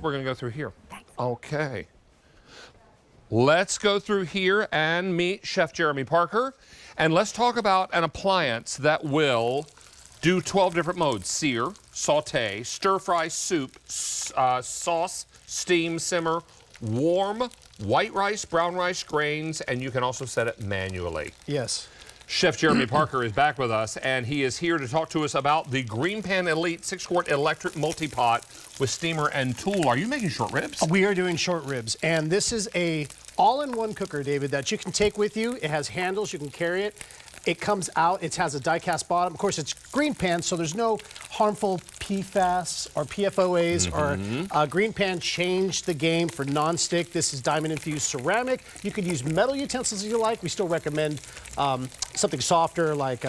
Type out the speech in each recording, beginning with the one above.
we're going to go through here. Okay. Let's go through here and meet Chef Jeremy Parker. And let's talk about an appliance that will do 12 different modes: sear, saute, stir fry, soup, sauce, steam, simmer, warm, white rice, brown rice, grains, and you can also set it manually. Yes. Chef Jeremy Parker is back with us, and he is here to talk to us about the GreenPan Elite 6-quart electric multi-pot with steamer and tool. Are you making short ribs? We are doing short ribs, and this is a all-in-one cooker, David, that you can take with you. It has handles, you can carry it. It comes out, it has a die-cast bottom. Of course, it's GreenPan, so there's no harmful PFAS or PFOAs or GreenPan changed the game for nonstick. This is diamond-infused ceramic. You could use metal utensils if you like. We still recommend something softer like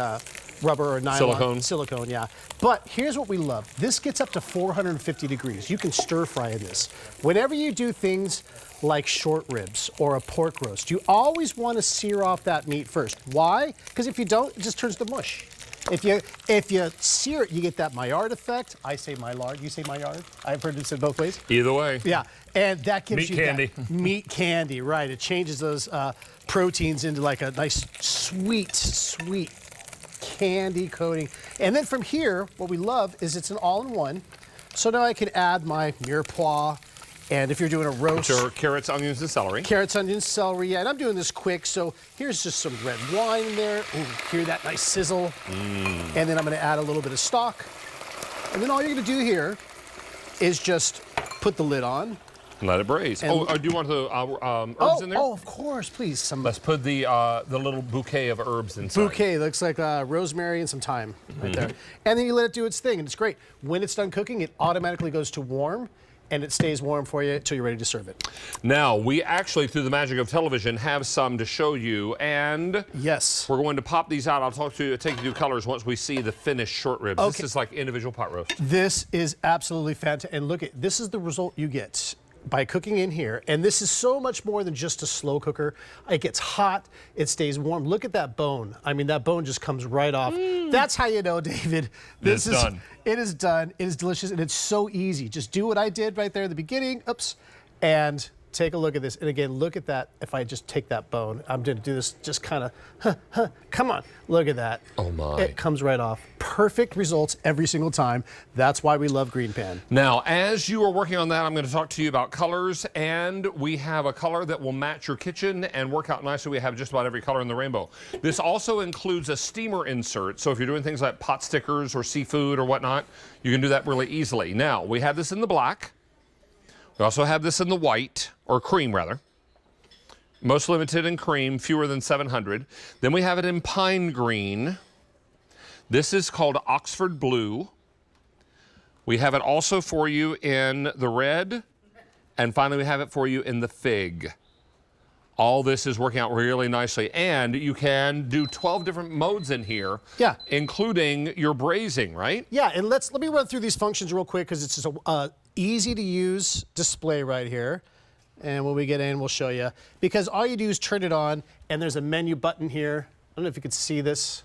rubber or nylon. Silicone, yeah. But here's what we love. This gets up to 450 degrees. You can stir fry in this. Whenever you do things like short ribs or a pork roast, you always want to sear off that meat first. Why? Because if you don't, it just turns to mush. If you sear it, you get that Maillard effect. I say Maillard, you say Maillard. I've heard it said both ways. Either way. Yeah, and that gives meat you candy. That meat candy, right. It changes those proteins into like a nice sweet candy coating. And then from here, what we love is it's an all-in-one. So now I can add my mirepoix. And if you're doing a roast... Which are carrots, onions, and celery. Carrots, onions, celery, yeah. And I'm doing this quick, so here's just some red wine in there. Ooh, hear that nice sizzle. And then I'm going to add a little bit of stock. And then all you're going to do here is just put the lid on. Let it braise. Do you want the herbs in there? Oh, of course, please. Let's put the little bouquet of herbs inside. Bouquet, looks like rosemary and some thyme right there. And then you let it do its thing, and it's great. When it's done cooking, it automatically goes to warm, and it stays warm for you until you're ready to serve it. Now, we actually, through the magic of television, have some to show you, and yes, we're going to pop these out. I'll take you through colors once we see the finished short ribs. Okay. This is like individual pot roast. This is absolutely fantastic. And look, this is the result you get by cooking in here. And this is so much more than just a slow cooker. It gets hot, it stays warm. Look at that bone. I mean, that bone just comes right off. That's how you know, David. This is done. It is done. It is delicious, and it's so easy. Just do what I did right there at the beginning. Oops. And take a look at this. And again, look at that. If I just take that bone, I'm going to do this just kind of, come on. Look at that. Oh, my. It comes right off. Perfect results every single time. That's why we love GreenPan. Now, as you are working on that, I'm going to talk to you about colors, and we have a color that will match your kitchen and work out nicely. We have just about every color in the rainbow. This also includes a steamer insert, so if you're doing things like pot stickers or seafood or whatnot, you can do that really easily. Now, we have this in the black. We also have this in the white, or cream rather. Most limited in cream, fewer than 700. Then we have it in pine green. This is called Oxford Blue. We have it also for you in the red. And finally, we have it for you in the fig. All this is working out really nicely. And you can do 12 different modes in here. Yeah. Including your braising, right? Yeah, and let me run through these functions real quick because it's just a easy to use display right here. And when we get in, we'll show you. Because all you do is turn it on, and there's a menu button here. I don't know if you can see this.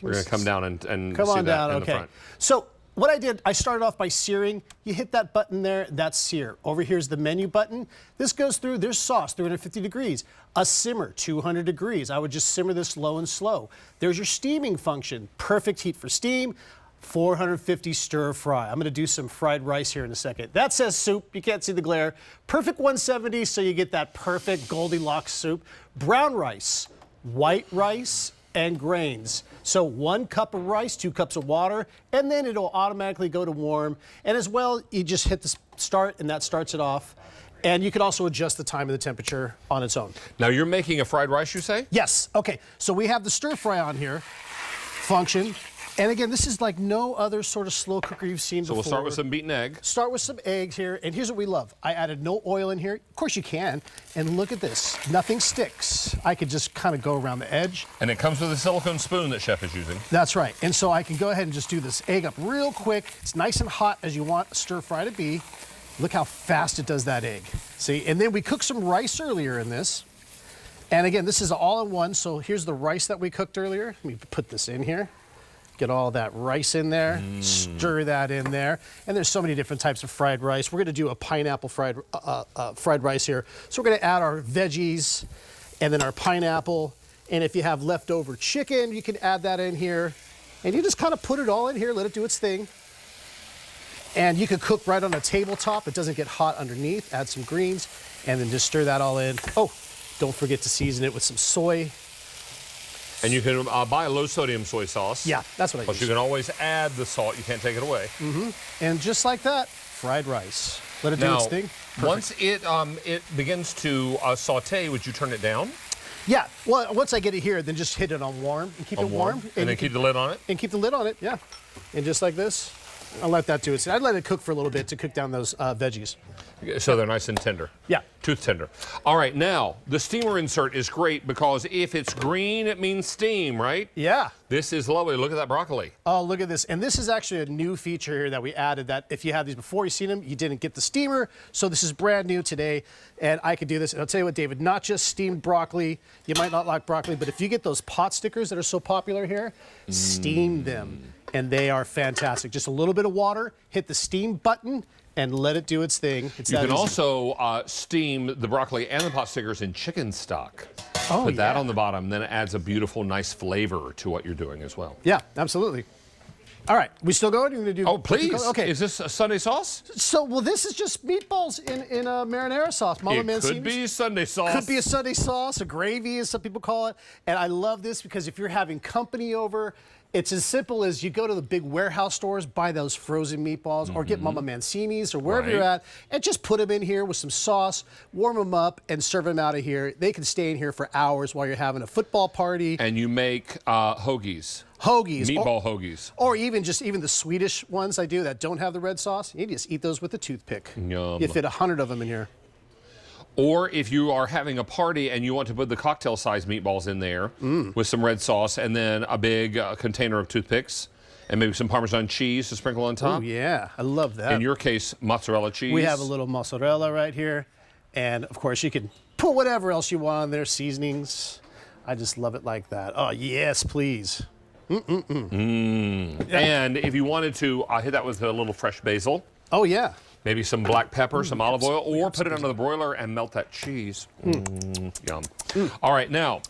We're going to come down and come see on that down, in okay. the front. So what I did, I started off by searing. You hit that button there, that's sear. Over here's the menu button. This goes through, there's sauce, 350 degrees. A simmer, 200 degrees. I would just simmer this low and slow. There's your steaming function, perfect heat for steam. 450 stir fry. I'm going to do some fried rice here in a second. That says soup. You can't see the glare. Perfect 170, so you get that perfect Goldilocks soup. Brown rice, white rice, and grains. So 1 cup of rice, 2 cups of water, and then it'll automatically go to warm. And as well, you just hit the start, and that starts it off. And you can also adjust the time and the temperature on its own. Now, you're making a fried rice, you say? Yes. Okay. So we have the stir fry on here. Function. And again, this is like no other sort of slow cooker you've seen before. So we'll start with some beaten egg. Start with some eggs here, and here's what we love. I added no oil in here. Of course you can. And look at this. Nothing sticks. I could just kind of go around the edge. And it comes with a silicone spoon that Chef is using. That's right. And so I can go ahead and just do this egg up real quick. It's nice and hot as you want a stir fry to be. Look how fast it does that egg. See? And then we cooked some rice earlier in this. And again, this is all in one. So here's the rice that we cooked earlier. Let me put this in here. Get all that rice in there, stir that in there. And there's so many different types of fried rice. We're gonna do a pineapple fried rice here. So we're gonna add our veggies and then our pineapple. And if you have leftover chicken, you can add that in here. And you just kind of put it all in here, let it do its thing. And you could cook right on a tabletop. It doesn't get hot underneath. Add some greens and then just stir that all in. Oh, don't forget to season it with some soy. And you can buy a low-sodium soy sauce. Yeah, that's what I use. But you can always add the salt. You can't take it away. And just like that, fried rice. Let it do its thing. Perfect. Once it begins to saute, would you turn it down? Yeah, well, once I get it here, then just hit it on warm and keep it warm. And then keep the lid on it? And keep the lid on it, yeah. And just like this, I'll let that do its thing. I'd let it cook for a little bit to cook down those veggies. So they're nice and tender. Yeah. Tooth tender. All right, now, the steamer insert is great because if it's green, it means steam, right? Yeah. This is lovely. Look at that broccoli. Oh, look at this. And this is actually a new feature here that we added that if you had these before, you've seen them, you didn't get the steamer. So this is brand new today. And I could do this. And I'll tell you what, David, not just steamed broccoli. You might not like broccoli, but if you get those pot stickers that are so popular here, steam them. And they are fantastic. Just a little bit of water, hit the steam button, and let it do its thing. It's You that can easy. also steam the broccoli and the pot stickers in chicken stock. Oh, Put that yeah. on the bottom, then it adds a beautiful, nice flavor to what you're doing as well. Yeah, absolutely. All right, we still going? You're gonna do? Oh, please. Okay. Is this a Sunday sauce? So, well, this is just meatballs in a marinara sauce. Mama It Mancini's. could be Sunday sauce. Could be a Sunday sauce, a gravy, as some people call it. And I love this because if you're having company over, it's as simple as you go to the big warehouse stores, buy those frozen meatballs, or get Mama Mancini's or wherever you're at, and just put them in here with some sauce, warm them up, and serve them out of here. They can stay in here for hours while you're having a football party. And you make hoagies. Hoagies. Meatball hoagies. Or even the Swedish ones I do that don't have the red sauce. You just eat those with a toothpick. Yum. You fit 100 of them in here. Or if you are having a party and you want to put the cocktail-sized meatballs in there with some red sauce and then a big container of toothpicks and maybe some Parmesan cheese to sprinkle on top. Oh, yeah. I love that. In your case, mozzarella cheese. We have a little mozzarella right here. And, of course, you can put whatever else you want on there, seasonings. I just love it like that. Oh, yes, please. And if you wanted to hit that with a little fresh basil. Oh, yeah. Maybe some black pepper, some olive oil, or put it under the broiler and melt that cheese. Yum. All right, now,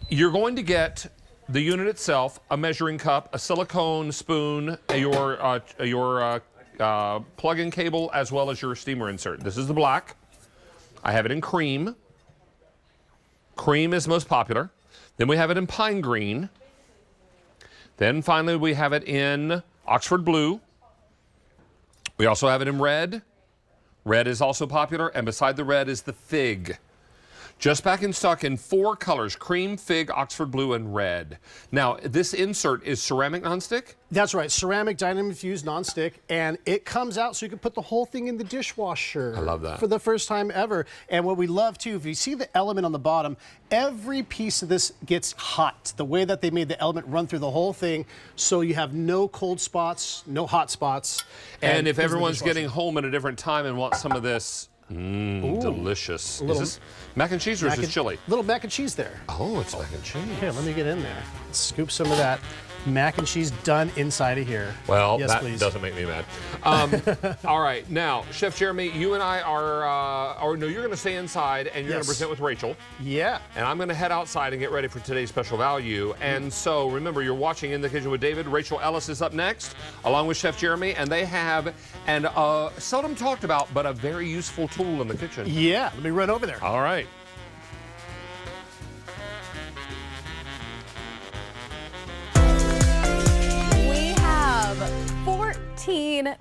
you're going to get the unit itself, a measuring cup, a silicone spoon, your plug-in cable, as well as your steamer insert. This is the black. I have it in cream. Cream is most popular. Then we have it in pine green. Then finally we have it in Oxford blue. We also have it in red. Red is also popular, and beside the red is the fig. Just back in stock in 4 colors: cream, fig, Oxford blue, and red. Now, this insert is ceramic nonstick? That's right, ceramic dynamic infused nonstick, and it comes out so you can put the whole thing in the dishwasher. I love that. For the first time ever. And what we love too, if you see the element on the bottom, every piece of this gets hot. The way that they made the element run through the whole thing, so you have no cold spots, no hot spots. And if goes in the everyone's dishwasher. getting home at a different time and wants some of this, delicious. Is this mac and cheese or is this chili? Little mac and cheese there. Oh, it's mac and cheese. Here, let me get in there. Scoop some of that mac and cheese done inside of here. Well, yes, that please. doesn't make me mad. All right, now, Chef Jeremy, you and I are, no, you're going to stay inside and you're going to present with Rachel. Yeah. And I'm going to head outside and get ready for today's special value. And so, remember, you're watching In the Kitchen with David. Rachel Ellis is up next, along with Chef Jeremy, and they have an seldom talked about, but a very useful tool in the kitchen. Yeah, let me run over there. All right. We have 14